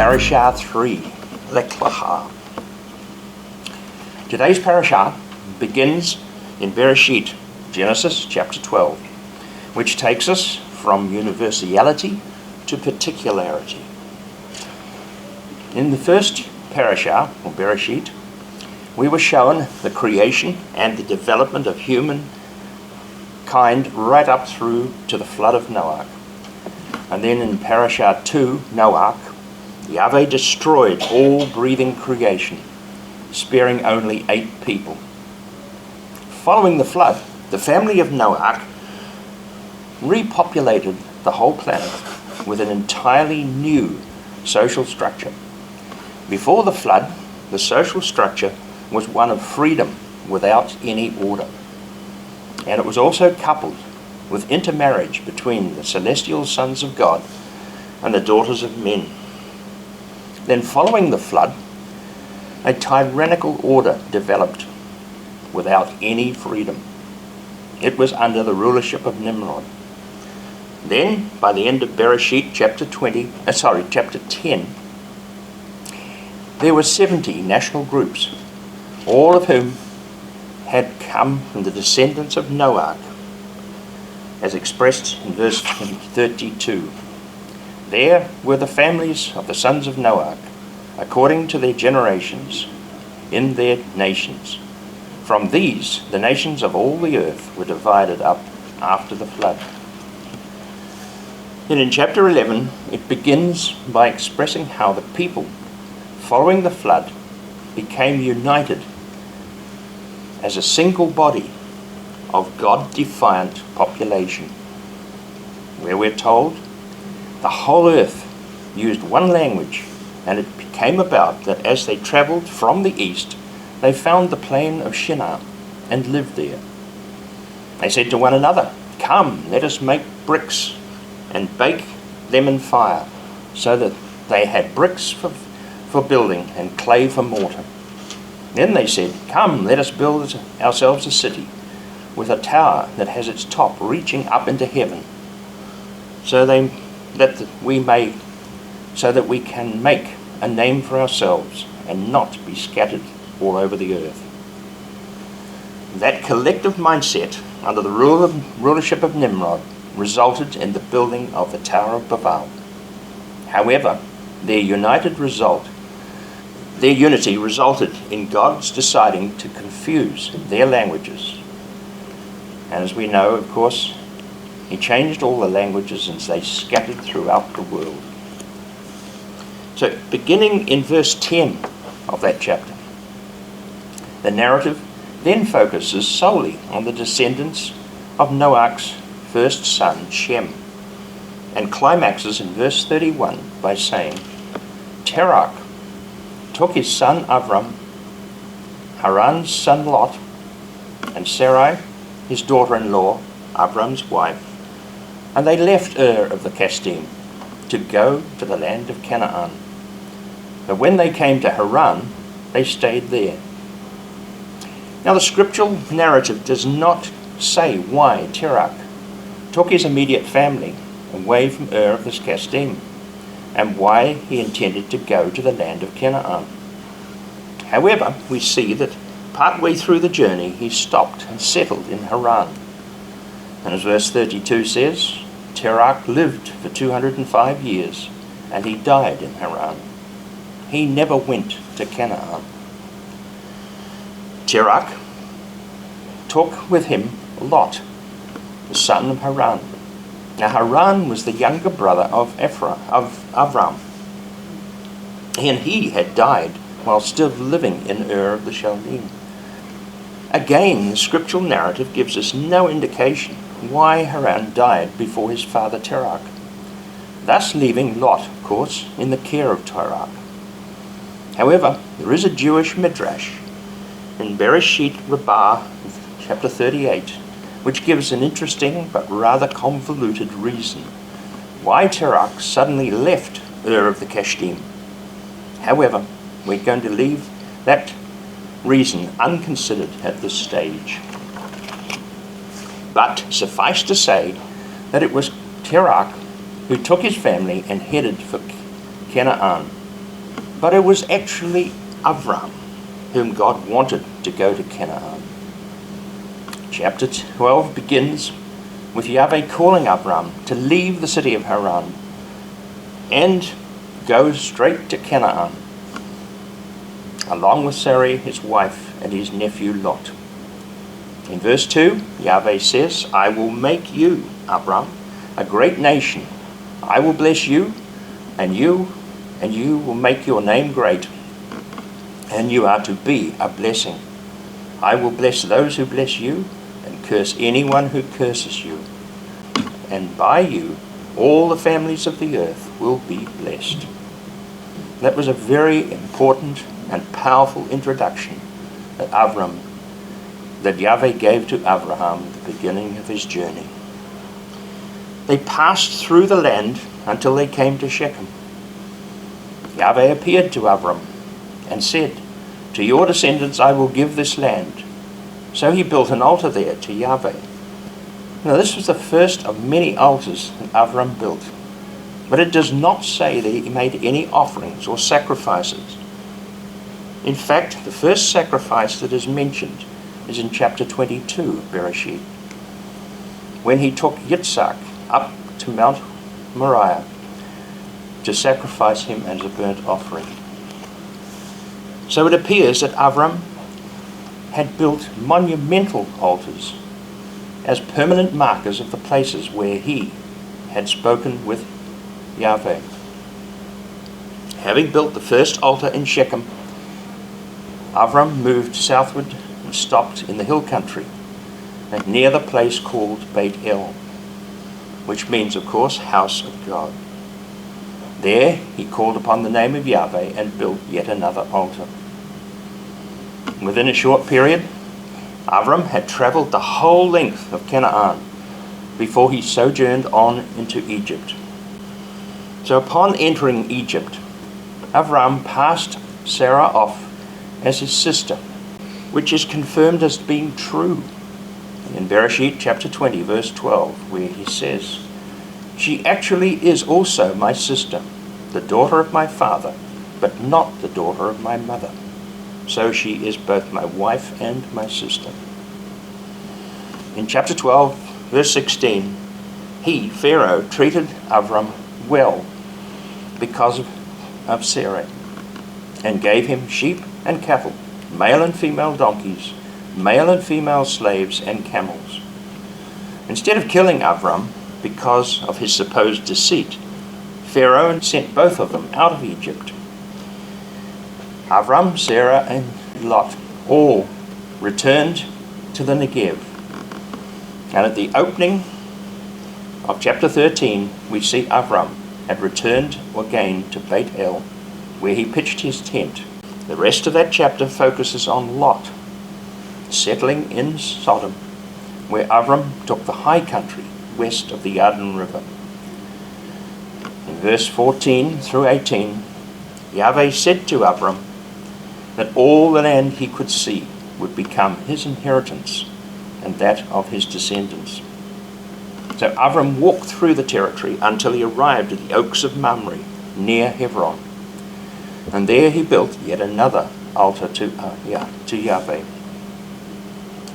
Parashah 3, Lech Lecha. Today's Parashah begins in Bereshit, Genesis chapter 12, which takes us from universality to particularity. In the first Parashah, or Bereshit, we were shown the creation and the development of humankind right up through to the flood of Noah. And then in Parashah 2, Noah, Yahweh destroyed all breathing creation, sparing only 8 people. Following the flood, the family of Noah repopulated the whole planet with an entirely new social structure. Before the flood, the social structure was one of freedom without any order. And it was also coupled with intermarriage between the celestial sons of God and the daughters of men. Then following the flood, a tyrannical order developed without any freedom. It was under the rulership of Nimrod. Then, by the end of Bereshit chapter 10, there were 70 national groups, all of whom had come from the descendants of Noah, as expressed in verse 32. There were the families of the sons of Noah, according to their generations, in their nations. From these, the nations of all the earth were divided up after the flood. Then in chapter 11, it begins by expressing how the people, following the flood, became united as a single body of God-defiant population, where we're told the whole earth used one language, and it came about that as they travelled from the east, they found the plain of Shinar and lived there. They said to one another, "Come, let us make bricks and bake them in fire," so that they had bricks for building and clay for mortar. Then they said, "Come, let us build ourselves a city with a tower that has its top reaching up into heaven, so that we can make a name for ourselves and not be scattered all over the earth." That collective mindset under the rulership of Nimrod resulted in the building of the Tower of Babel. However, their unity resulted in God's deciding to confuse their languages. And as we know, of course, he changed all the languages and they scattered throughout the world. So beginning in verse 10 of that chapter, the narrative then focuses solely on the descendants of Noah's first son, Shem, and climaxes in verse 31 by saying, Terach took his son Avram, Haran's son Lot, and Sarai, his daughter-in-law, Avram's wife, and they left Ur of the Kasdim to go to the land of Caanan. But when they came to Haran, they stayed there. Now the scriptural narrative does not say why Terach took his immediate family away from Ur of the Kasdim, and why he intended to go to the land of Caanan. However, we see that partway through the journey he stopped and settled in Haran. And as verse 32 says, Terach lived for 205 years, and he died in Haran. He never went to Canaan. Terach took with him Lot, the son of Haran. Now Haran was the younger brother of Avram, and he had died while still living in Ur of the Chaldean. Again, the scriptural narrative gives us no indication why Haran died before his father Terach, thus leaving Lot, of course, in the care of Terach. However, there is a Jewish midrash in Bereshit Rabbah, chapter 38, which gives an interesting but rather convoluted reason why Terach suddenly left Ur of the Kasdim. However, we're going to leave that reason unconsidered at this stage. But suffice to say that it was Terach who took his family and headed for Canaan, But it was actually Avram whom God wanted to go to Caanan. Chapter 12 begins with Yahweh calling Avram to leave the city of Haran and go straight to Caanan, along with Sarai, his wife, and his nephew Lot. In verse 2, Yahweh says, I will make you, Avram, a great nation. I will bless you, and you will make your name great, and you are to be a blessing. I will bless those who bless you, and curse anyone who curses you. And by you, all the families of the earth will be blessed. That was a very important and powerful introduction that Yahweh gave to Abraham at the beginning of his journey. They passed through the land until they came to Shechem. Yahweh appeared to Avram and said, to your descendants I will give this land. So he built an altar there to Yahweh. Now this was the first of many altars that Avram built, but it does not say that he made any offerings or sacrifices. In fact, the first sacrifice that is mentioned is in chapter 22 of Parashah, when he took Yitzhak up to Mount Moriah to sacrifice him as a burnt offering. So it appears that Avram had built monumental altars as permanent markers of the places where he had spoken with Yahweh. Having built the first altar in Shechem, Avram moved southward and stopped in the hill country and near the place called Beit El, which means, of course, house of God. There he called upon the name of Yahweh and built yet another altar. Within a short period, Avram had travelled the whole length of Canaan before he sojourned on into Egypt. So upon entering Egypt, Avram passed Sarah off as his sister, which is confirmed as being true in Bereshit chapter 20 verse 12, where he says, she actually is also my sister, the daughter of my father, but not the daughter of my mother. So she is both my wife and my sister. In chapter 12 verse 16, Pharaoh, treated Avram well because of Sarai, and gave him sheep and cattle, male and female donkeys, male and female slaves, and camels. Instead of killing Avram because of his supposed deceit, Pharaoh sent both of them out of Egypt. Avram, Sarah, and Lot all returned to the Negev. And at the opening of chapter 13, we see Avram had returned again to Beit El, where he pitched his tent. The rest of that chapter focuses on Lot, settling in Sodom, where Avram took the high country west of the Jordan River. In verse 14 through 18, Yahweh said to Avram that all the land he could see would become his inheritance and that of his descendants. So Avram walked through the territory until he arrived at the Oaks of Mamre near Hebron. And there he built yet another altar to Yahweh.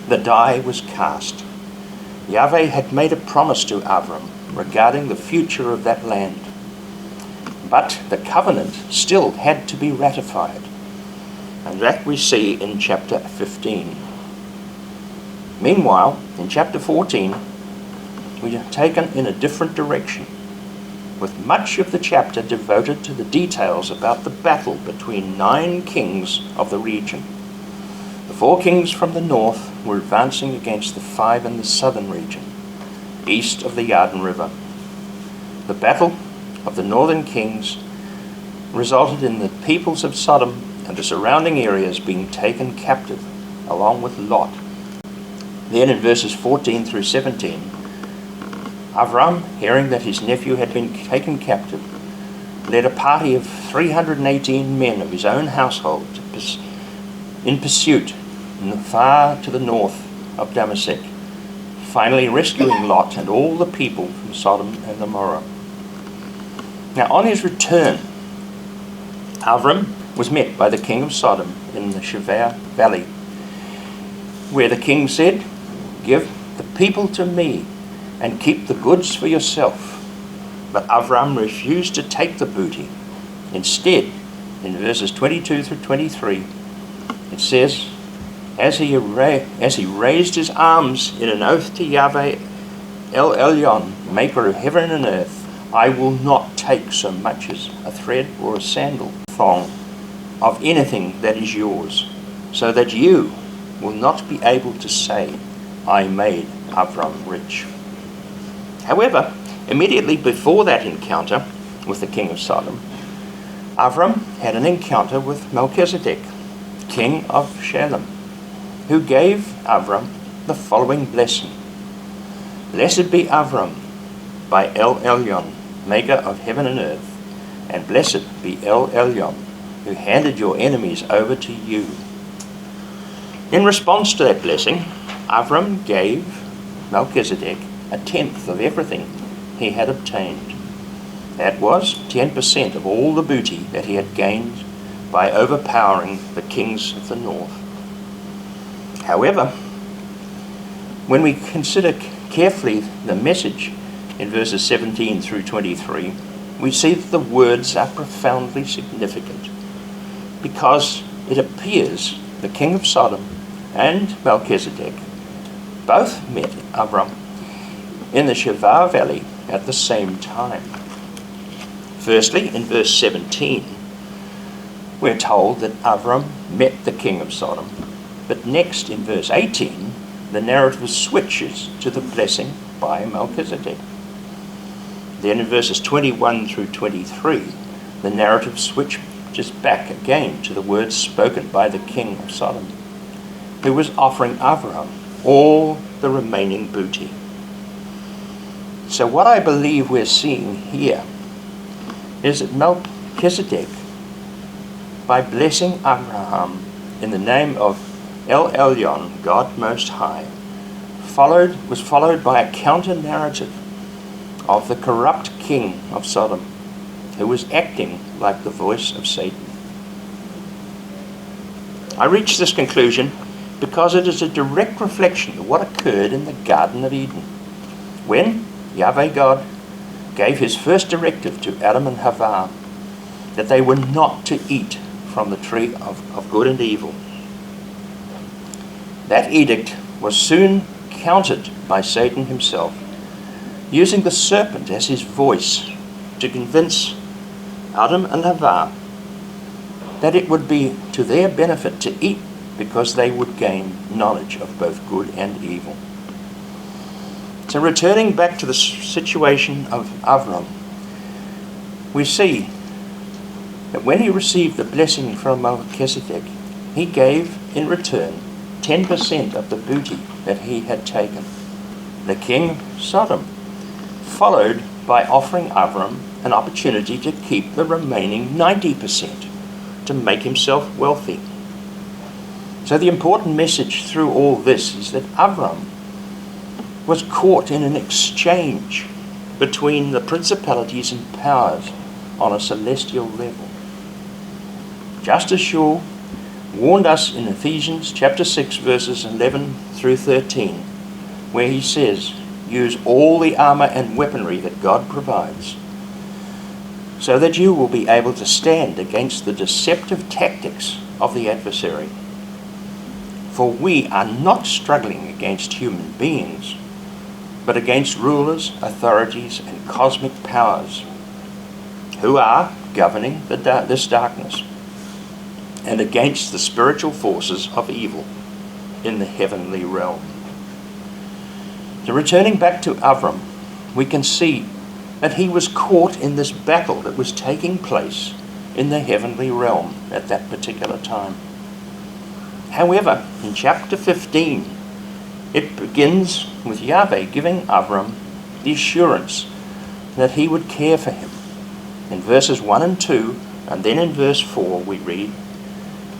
The die was cast. Yahweh had made a promise to Avram regarding the future of that land. But the covenant still had to be ratified. And that we see in chapter 15. Meanwhile, in chapter 14, we are taken in a different direction, with much of the chapter devoted to the details about the battle between 9 kings of the region. The 4 kings from the north were advancing against the 5 in the southern region, east of the Jordan River. The battle of the northern kings resulted in the peoples of Sodom and the surrounding areas being taken captive, along with Lot. Then in verses 14 through 17, Avram, hearing that his nephew had been taken captive, led a party of 318 men of his own household in pursuit far to the north of Damascus, finally rescuing Lot and all the people from Sodom and Gomorrah. Now on his return, Avram was met by the king of Sodom in the Sheva Valley, where the king said, "Give the people to me and keep the goods for yourself." But Avram refused to take the booty. Instead, in verses 22 through 23, it says, as he raised his arms in an oath to Yahweh El Elyon, maker of heaven and earth, "I will not take so much as a thread or a sandal thong of anything that is yours, so that you will not be able to say, 'I made Avram rich.'" However, immediately before that encounter with the king of Sodom, Avram had an encounter with Melchizedek, king of Shalem, who gave Avram the following blessing: "Blessed be Avram by El Elyon, maker of heaven and earth, and blessed be El Elyon, who handed your enemies over to you." In response to that blessing, Avram gave Melchizedek a tenth of everything he had obtained. That was 10% of all the booty that he had gained by overpowering the kings of the north. However, when we consider carefully the message in verses 17 through 23, we see that the words are profoundly significant, because it appears the king of Sodom and Melchizedek both met Avram in the Sheva Valley at the same time. Firstly, in verse 17, we're told that Avram met the king of Sodom. But next, in verse 18, the narrative switches to the blessing by Melchizedek. Then in verses 21 through 23, the narrative switches back again to the words spoken by the king of Sodom, who was offering Avram all the remaining booty. So what I believe we're seeing here is that Melchizedek, by blessing Abraham in the name of El Elyon, God Most High, was followed by a counter-narrative of the corrupt king of Sodom, who was acting like the voice of Satan. I reach this conclusion because it is a direct reflection of what occurred in the Garden of Eden, when Yahweh God gave his first directive to Adam and Hawa that they were not to eat from the tree of good and evil. That edict was soon countered by Satan himself, using the serpent as his voice to convince Adam and Hawa that it would be to their benefit to eat, because they would gain knowledge of both good and evil. So returning back to the situation of Avram, we see that when he received the blessing from Melchizedek, he gave in return 10% of the booty that he had taken. The king of Sodom followed by offering Avram an opportunity to keep the remaining 90% to make himself wealthy. So the important message through all this is that Avram was caught in an exchange between the principalities and powers on a celestial level. Just as Shaw warned us in Ephesians chapter 6 verses 11 through 13, where he says, "Use all the armor and weaponry that God provides, so that you will be able to stand against the deceptive tactics of the adversary. For we are not struggling against human beings, but against rulers, authorities, and cosmic powers, who are governing this darkness, and against the spiritual forces of evil in the heavenly realm." So returning back to Avram, we can see that he was caught in this battle that was taking place in the heavenly realm at that particular time. However, in chapter 15, it begins with Yahweh giving Avram the assurance that he would care for him. In verses 1 and 2, and then in verse 4, we read,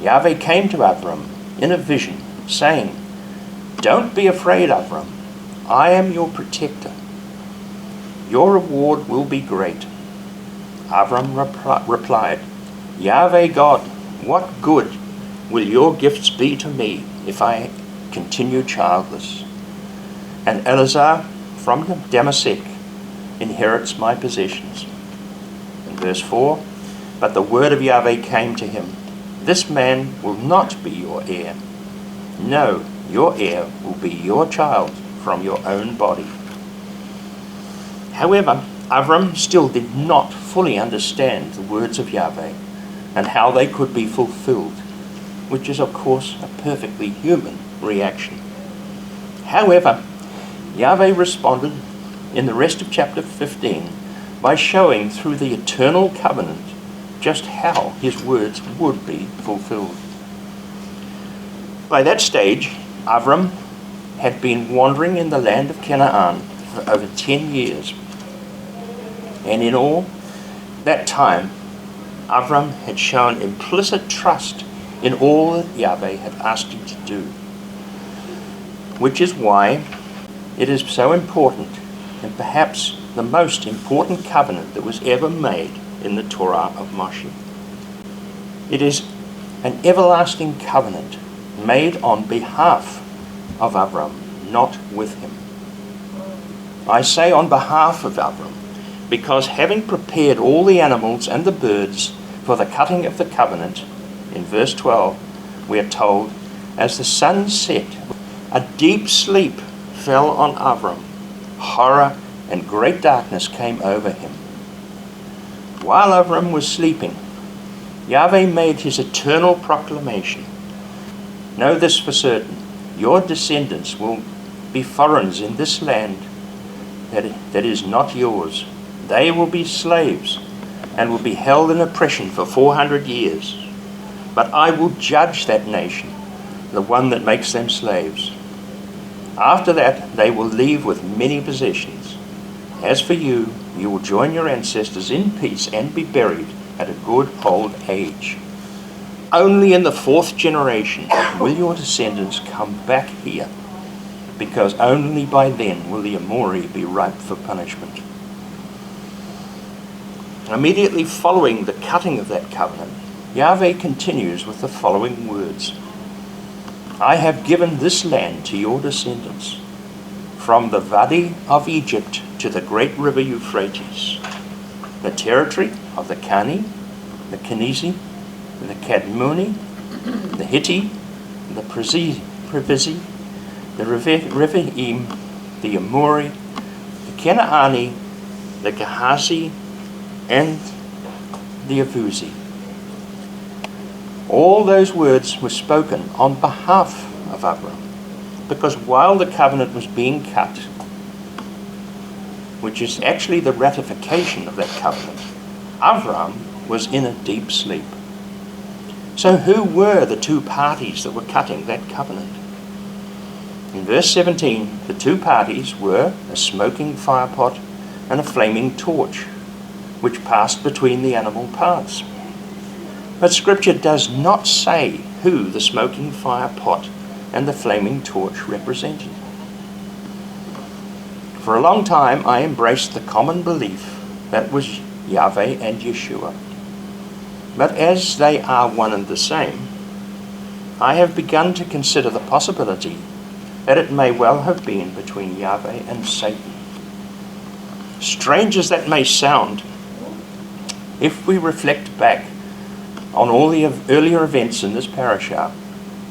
Yahweh came to Avram in a vision, saying, "Don't be afraid, Avram. I am your protector. Your reward will be great." Avram replied, Yahweh God, what good will your gifts be to me if I continue childless? And Eleazar from Damascus inherits my possessions. In verse 4, but the word of Yahweh came to him, this man will not be your heir. No, your heir will be your child from your own body. However, Avram still did not fully understand the words of Yahweh and how they could be fulfilled, which is of course a perfectly human reaction. However, Yahweh responded in the rest of chapter 15 by showing through the eternal covenant just how his words would be fulfilled. By that stage, Avram had been wandering in the land of Caanan for over 10 years. And in all that time, Avram had shown implicit trust in all that Yahweh had asked him to do. Which is why it is so important, and perhaps the most important covenant that was ever made in the Torah of Moshe. It is an everlasting covenant made on behalf of Avram, not with him. I say on behalf of Avram, because having prepared all the animals and the birds for the cutting of the covenant, in verse 12, we are told, as the sun set, a deep sleep fell on Avram. Horror and great darkness came over him. While Avram was sleeping, Yahweh made his eternal proclamation. Know this for certain, your descendants will be foreigners in this land that is not yours. They will be slaves and will be held in oppression for 400 years. But I will judge that nation, the one that makes them slaves. After that, they will leave with many possessions. As for you, you will join your ancestors in peace and be buried at a good old age. Only in the 4th generation will your descendants come back here, because only by then will the Amori be ripe for punishment. Immediately following the cutting of that covenant, Yahweh continues with the following words. I have given this land to your descendants, from the Wadi of Egypt to the great river Euphrates, the territory of the Caanan, the Kenizi, the Cadmoni, the Hitti, the Perizi, the Rephaim, the Amori, the Canaani, the Gehazi, and the Avuzi. All those words were spoken on behalf of Avram, because while the covenant was being cut, which is actually the ratification of that covenant, Avram was in a deep sleep. So who were the two parties that were cutting that covenant? In verse 17, the two parties were a smoking firepot and a flaming torch, which passed between the animal parts. But Scripture does not say who the smoking firepot and the flaming torch represented. For a long time I embraced the common belief that was Yahweh and Yeshua. But as they are one and the same, I have begun to consider the possibility that it may well have been between Yahweh and Satan. Strange as that may sound, if we reflect back on all the earlier events in this parashah,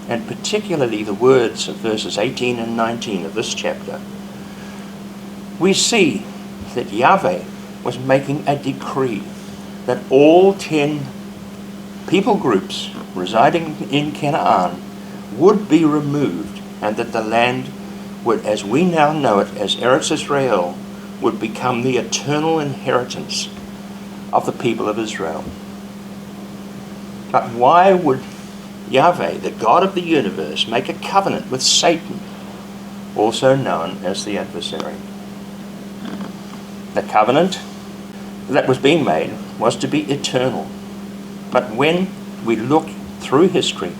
and particularly the words of verses 18 and 19 of this chapter, we see that Yahweh was making a decree that all 10 people groups residing in Canaan would be removed, and that the land would, as we now know it as Eretz Israel, would become the eternal inheritance of the people of Israel. But why would Yahweh, the God of the universe, make a covenant with Satan, also known as the Adversary? The covenant that was being made was to be eternal. But when we look through history,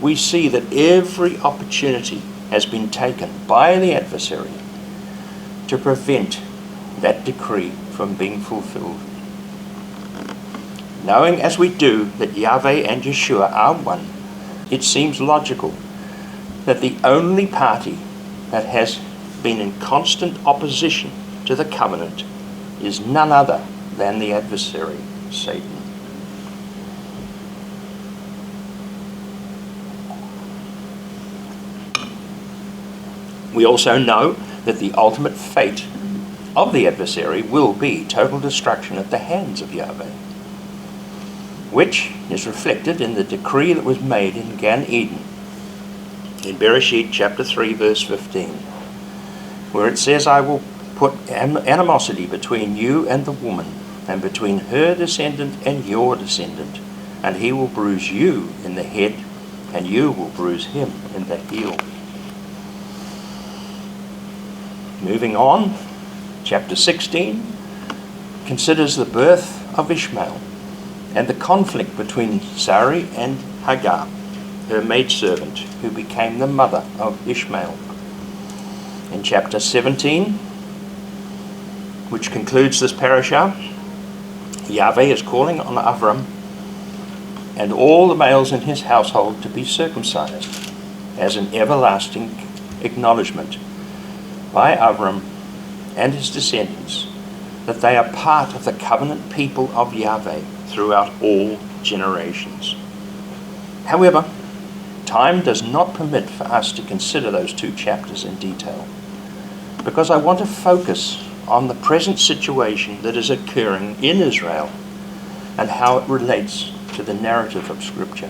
we see that every opportunity has been taken by the Adversary to prevent that decree from being fulfilled. Knowing as we do that Yahweh and Yeshua are one, it seems logical that the only party that has been in constant opposition to the covenant is none other than the adversary, Satan. We also know that the ultimate fate of the adversary will be total destruction at the hands of Yahweh, which is reflected in the decree that was made in Gan Eden, in Bereshit chapter 3 verse 15, where it says, I will put animosity between you and the woman, and between her descendant and your descendant, and he will bruise you in the head, and you will bruise him in the heel. Moving on, chapter 16 considers the birth of Ishmael and the conflict between Sarai and Hagar, her maidservant, who became the mother of Ishmael. In chapter 17, which concludes this parashah, Yahweh is calling on Avram and all the males in his household to be circumcised as an everlasting acknowledgement by Avram and his descendants that they are part of the covenant people of Yahweh throughout all generations. However, time does not permit for us to consider those two chapters in detail, because I want to focus on the present situation that is occurring in Israel and how it relates to the narrative of Scripture.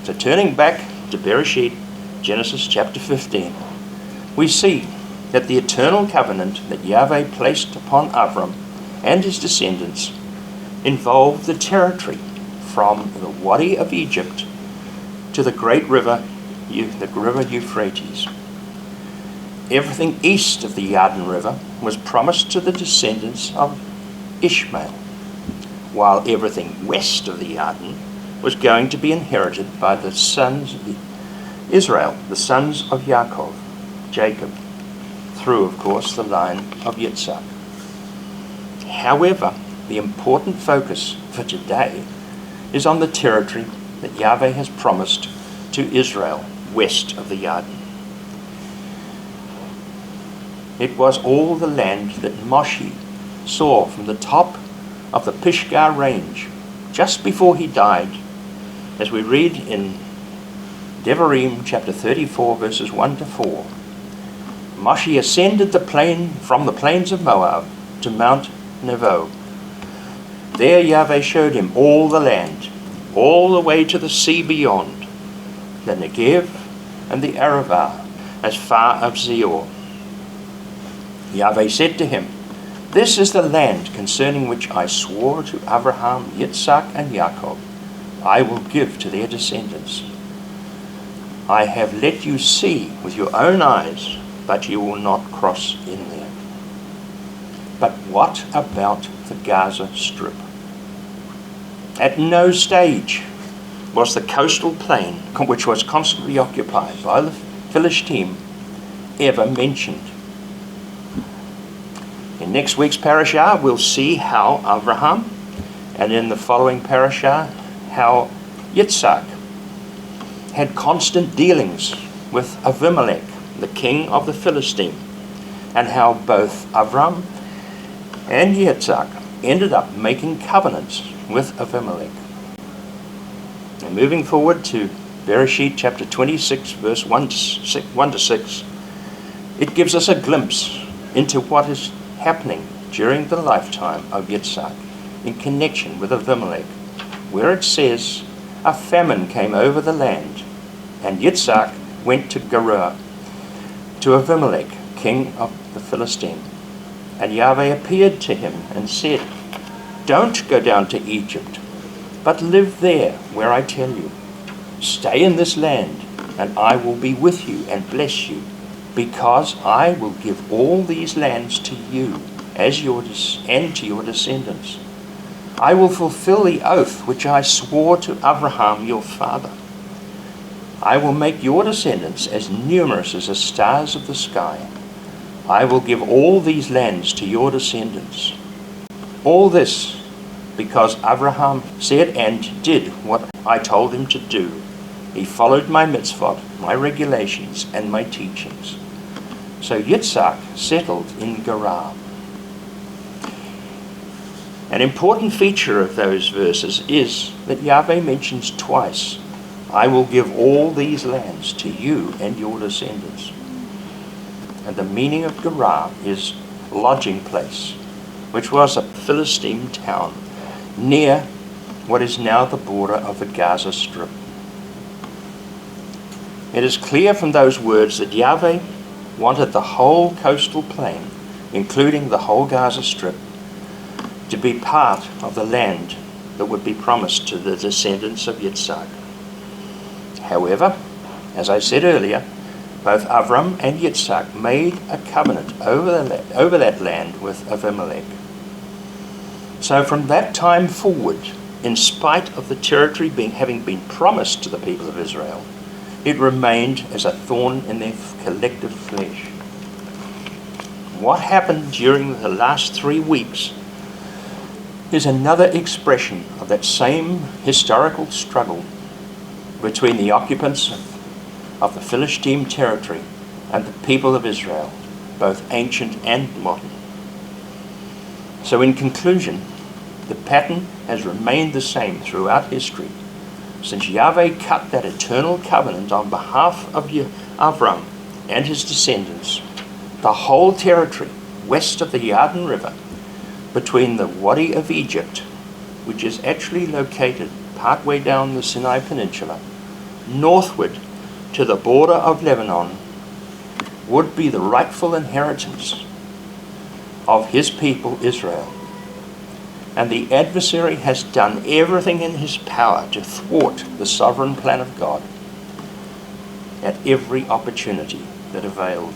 So turning back to Bereshit, Genesis chapter 15, we see that the eternal covenant that Yahweh placed upon Avram and his descendants involved the territory from the Wadi of Egypt to the great river, the river Euphrates. Everything east of the Yarden River was promised to the descendants of Ishmael, while everything west of the Yarden was going to be inherited by the sons of Israel, the sons of Yaakov, Jacob, through, of course, the line of Yitzhak. However, the important focus for today is on the territory that Yahweh has promised to Israel west of the Yarden. It was all the land that Moshe saw from the top of the Pisgah range just before he died, as we read in Devarim chapter 34 verses 1 to 4. Moshe ascended the plain from the plains of Moab to Mount Nebo. There Yahweh showed him all the land, all the way to the sea beyond, the Negev and the Arabah, as far as Zior. Yahweh said to him, This is the land concerning which I swore to Abraham, Yitzhak, and Yaakov, I will give to their descendants. I have let you see with your own eyes, but you will not cross in there. But what about the Gaza Strip? At no stage was the coastal plain, which was constantly occupied by the Philistine, ever mentioned. In next week's parashah, we'll see how Abraham, and in the following parashah, how Yitzhak had constant dealings with Abimelech, the king of the Philistine, and how both Avram and Yitzhak ended up making covenants with Abimelech. And moving forward to Bereshit chapter 26 verse 1 to 6, it gives us a glimpse into what is happening during the lifetime of Yitzhak in connection with Abimelech, where it says, a famine came over the land, and Yitzhak went to Gerar, to Abimelech, king of the Philistine. And Yahweh appeared to him and said, Don't go down to Egypt, but live there where I tell you. Stay in this land, and I will be with you and bless you, because I will give all these lands to you and to your descendants. I will fulfill the oath which I swore to Abraham your father. I will make your descendants as numerous as the stars of the sky. I will give all these lands to your descendants. All this because Abraham said and did what I told him to do. He followed my mitzvot, my regulations, and my teachings. So Yitzhak settled in Gerar. An important feature of those verses is that Yahweh mentions twice, I will give all these lands to you and your descendants. And the meaning of Gerar is lodging place, which was a Philistine town near what is now the border of the Gaza Strip. It is clear from those words that Yahweh wanted the whole coastal plain, including the whole Gaza Strip, to be part of the land that would be promised to the descendants of Yitzhak. However, as I said earlier, both Avram and Yitzhak made a covenant over that land with Abimelech. So from that time forward, in spite of the territory having been promised to the people of Israel, it remained as a thorn in their collective flesh. What happened during the last 3 weeks is another expression of that same historical struggle between the occupants of the Philistine territory and the people of Israel, both ancient and modern. So in conclusion, the pattern has remained the same throughout history. Since Yahweh cut that eternal covenant on behalf of Avram and his descendants, the whole territory west of the Yarden River, between the Wadi of Egypt, which is actually located partway down the Sinai Peninsula, northward to the border of Lebanon, would be the rightful inheritance of his people Israel. And the adversary has done everything in his power to thwart the sovereign plan of God at every opportunity that availed.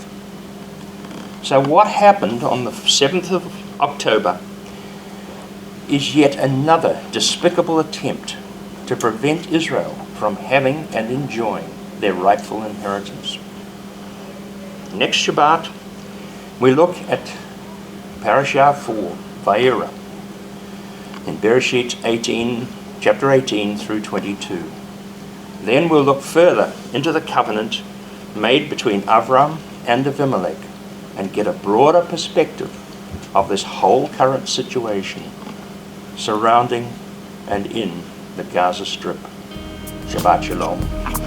So what happened on the 7th of October is yet another despicable attempt to prevent Israel from having and enjoying their rightful inheritance. Next Shabbat, we look at Parashah 4, Vayera, in Bereshit 18, chapter 18 through 22. Then we'll look further into the covenant made between Avram and Abimelech and get a broader perspective of this whole current situation surrounding and in the Gaza Strip. Shabbat Shalom.